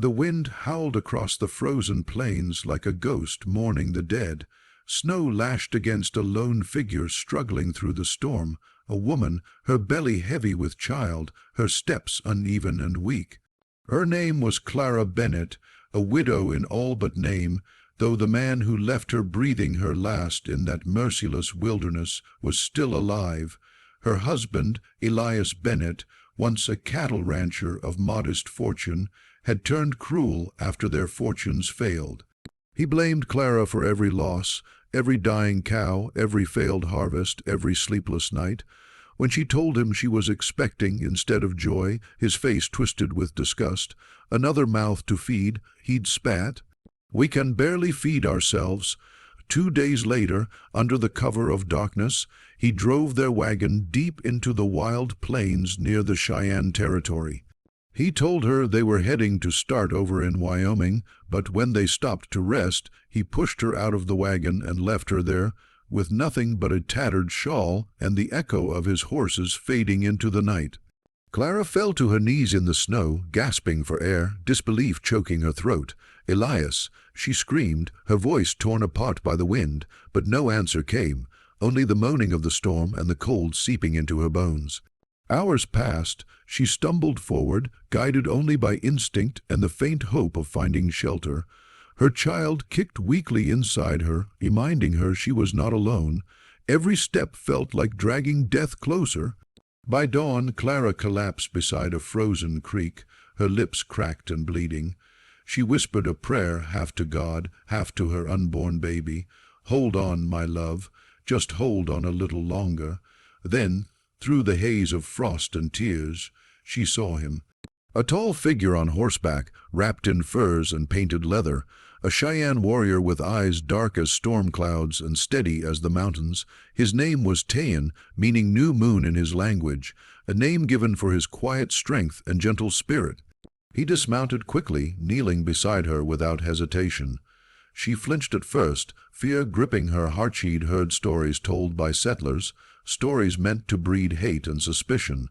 The wind howled across the frozen plains like a ghost mourning the dead. Snow lashed against a lone figure struggling through the storm, a woman, her belly heavy with child, her steps uneven and weak. Her name was Clara Bennett, a widow in all but name, though the man who left her breathing her last in that merciless wilderness was still alive. Her husband, Elias Bennett, once a cattle rancher of modest fortune, had turned cruel after their fortunes failed. He blamed Clara for every loss, every dying cow, every failed harvest, every sleepless night. When she told him she was expecting, instead of joy, his face twisted with disgust, another mouth to feed, he'd spat, "We can barely feed ourselves." 2 days later, under the cover of darkness, he drove their wagon deep into the wild plains near the Cheyenne territory. He told her they were heading to start over in Wyoming, but when they stopped to rest, he pushed her out of the wagon and left her there, with nothing but a tattered shawl and the echo of his horses fading into the night. Clara fell to her knees in the snow, gasping for air, disbelief choking her throat. "Elias!" she screamed, her voice torn apart by the wind, but no answer came, only the moaning of the storm and the cold seeping into her bones. Hours passed. She stumbled forward, guided only by instinct and the faint hope of finding shelter. Her child kicked weakly inside her, reminding her she was not alone. Every step felt like dragging death closer. By dawn, Clara collapsed beside a frozen creek, her lips cracked and bleeding. She whispered a prayer, half to God, half to her unborn baby. "Hold on, my love. Just hold on a little longer." Then, through the haze of frost and tears, she saw him. A tall figure on horseback, wrapped in furs and painted leather, a Cheyenne warrior with eyes dark as storm clouds and steady as the mountains. His name was Cheyenne, meaning new moon in his language, a name given for his quiet strength and gentle spirit. He dismounted quickly, kneeling beside her without hesitation. She flinched at first, fear gripping her heart. She'd heard stories told by settlers, stories meant to breed hate and suspicion.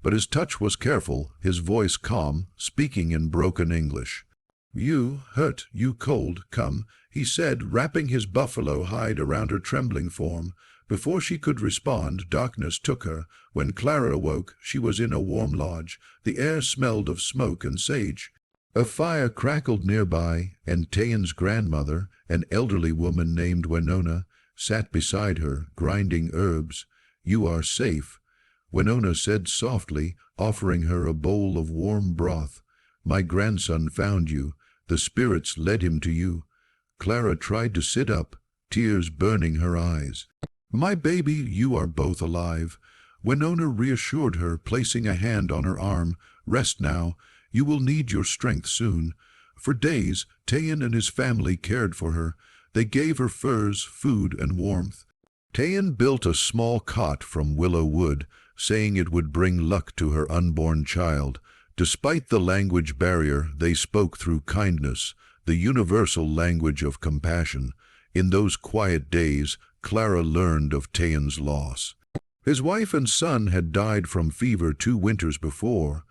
But his touch was careful, his voice calm, speaking in broken English. "You hurt, you cold, come," he said, wrapping his buffalo hide around her trembling form. Before she could respond, darkness took her. When Clara awoke, she was in a warm lodge. The air smelled of smoke and sage. A fire crackled nearby, and Cheyenne's grandmother, an elderly woman named Winona, sat beside her, grinding herbs. "You are safe," Winona said softly, offering her a bowl of warm broth. "My grandson found you. The spirits led him to you." Clara tried to sit up, tears burning her eyes. "My baby, you are both alive." Winona reassured her, placing a hand on her arm. "Rest now. You will need your strength soon." For days, Cheyenne and his family cared for her. They gave her furs, food, and warmth. Cheyenne built a small cot from willow wood, saying it would bring luck to her unborn child. Despite the language barrier, they spoke through kindness, the universal language of compassion. In those quiet days, Clara learned of Cheyenne's loss. His wife and son had died from fever 2 winters before.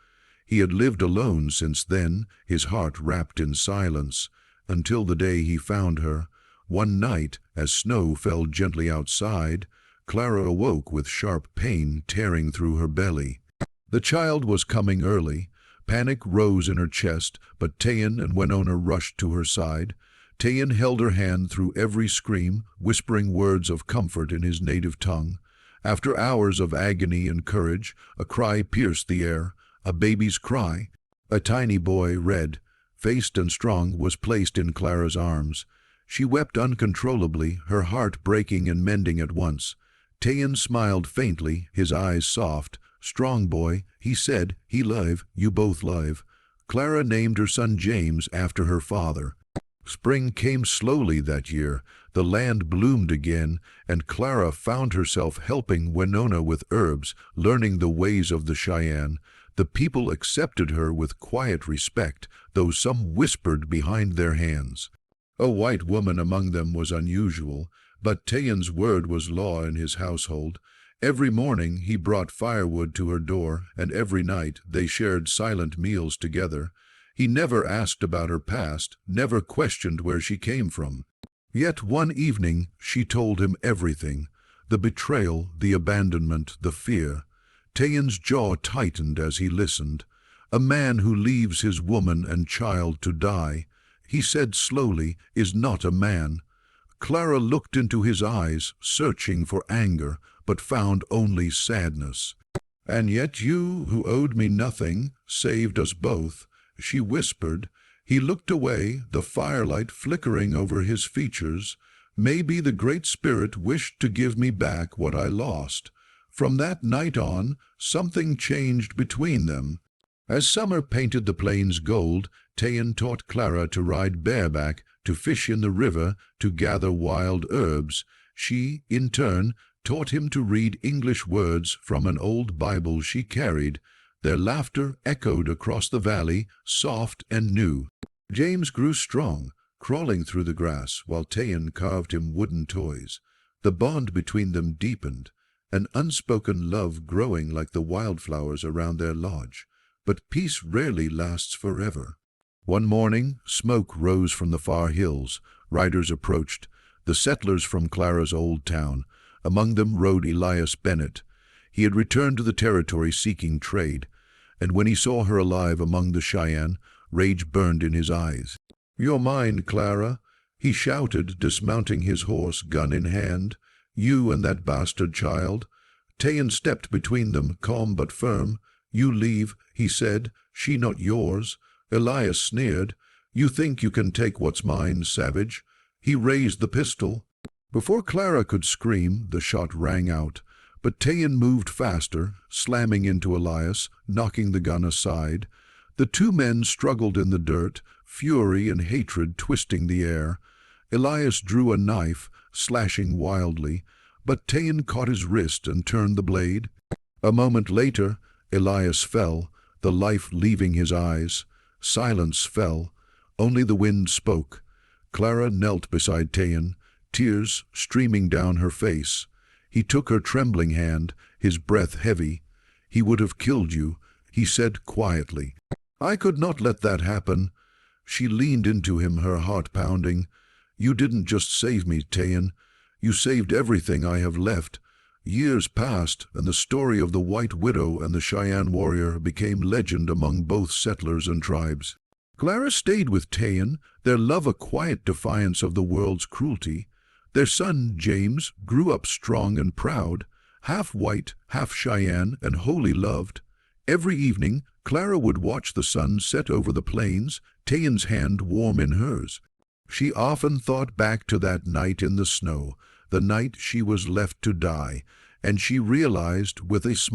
He had lived alone since then, his heart wrapped in silence, until the day he found her. One night, as snow fell gently outside, Clara awoke with sharp pain tearing through her belly. The child was coming early. Panic rose in her chest, but Cheyenne and Winona rushed to her side. Cheyenne held her hand through every scream, whispering words of comfort in his native tongue. After hours of agony and courage, a cry pierced the air, a baby's cry. A tiny boy, red, faced and strong, was placed in Clara's arms. She wept uncontrollably, her heart breaking and mending at once. Cheyenne smiled faintly, his eyes soft. "Strong boy," he said, "he live, you both live." Clara named her son James after her father. Spring came slowly that year. The land bloomed again, and Clara found herself helping Winona with herbs, learning the ways of the Cheyenne. The people accepted her with quiet respect, though some whispered behind their hands. A white woman among them was unusual, but Cheyenne's word was law in his household. Every morning he brought firewood to her door, and every night they shared silent meals together. He never asked about her past, never questioned where she came from. Yet one evening she told him everything: the betrayal, the abandonment, the fear. Cheyenne's jaw tightened as he listened. A man who leaves his woman and child to die, he said slowly, is not a man. Clara looked into his eyes, searching for anger, but found only sadness. "And yet you, who owed me nothing, saved us both," she whispered. He looked away, the firelight flickering over his features. "Maybe the Great Spirit wished to give me back what I lost." From that night on, something changed between them. As summer painted the plains gold, Cheyenne taught Clara to ride bareback, to fish in the river, to gather wild herbs. She, in turn, taught him to read English words from an old Bible she carried. Their laughter echoed across the valley, soft and new. James grew strong, crawling through the grass, while Cheyenne carved him wooden toys. The bond between them deepened, an unspoken love growing like the wildflowers around their lodge. But peace rarely lasts forever. One morning, smoke rose from the far hills. Riders approached, the settlers from Clara's old town. Among them rode Elias Bennett. He had returned to the territory seeking trade, and when he saw her alive among the Cheyenne, rage burned in his eyes. "You're mine, Clara," he shouted, dismounting his horse, gun in hand. "You and that bastard child." Cheyenne stepped between them, calm but firm. "You leave," he said. "She not yours." Elias sneered. "You think you can take what's mine, savage." He raised the pistol. Before Clara could scream, the shot rang out. But Cheyenne moved faster, slamming into Elias, knocking the gun aside. The two men struggled in the dirt, fury and hatred twisting the air. Elias drew a knife, slashing wildly, but Cheyenne caught his wrist and turned the blade. A moment later, Elias fell, the life leaving his eyes. Silence fell. Only the wind spoke. Clara knelt beside Cheyenne, tears streaming down her face. He took her trembling hand, his breath heavy. "He would have killed you," he said quietly. "I could not let that happen." She leaned into him, her heart pounding. "You didn't just save me, Cheyenne. You saved everything I have left." Years passed, and the story of the White Widow and the Cheyenne warrior became legend among both settlers and tribes. Clara stayed with Cheyenne, their love a quiet defiance of the world's cruelty. Their son, James, grew up strong and proud, half white, half Cheyenne, and wholly loved. Every evening, Clara would watch the sun set over the plains, Cheyenne's hand warm in hers. She often thought back to that night in the snow, the night she was left to die, and she realized with a smile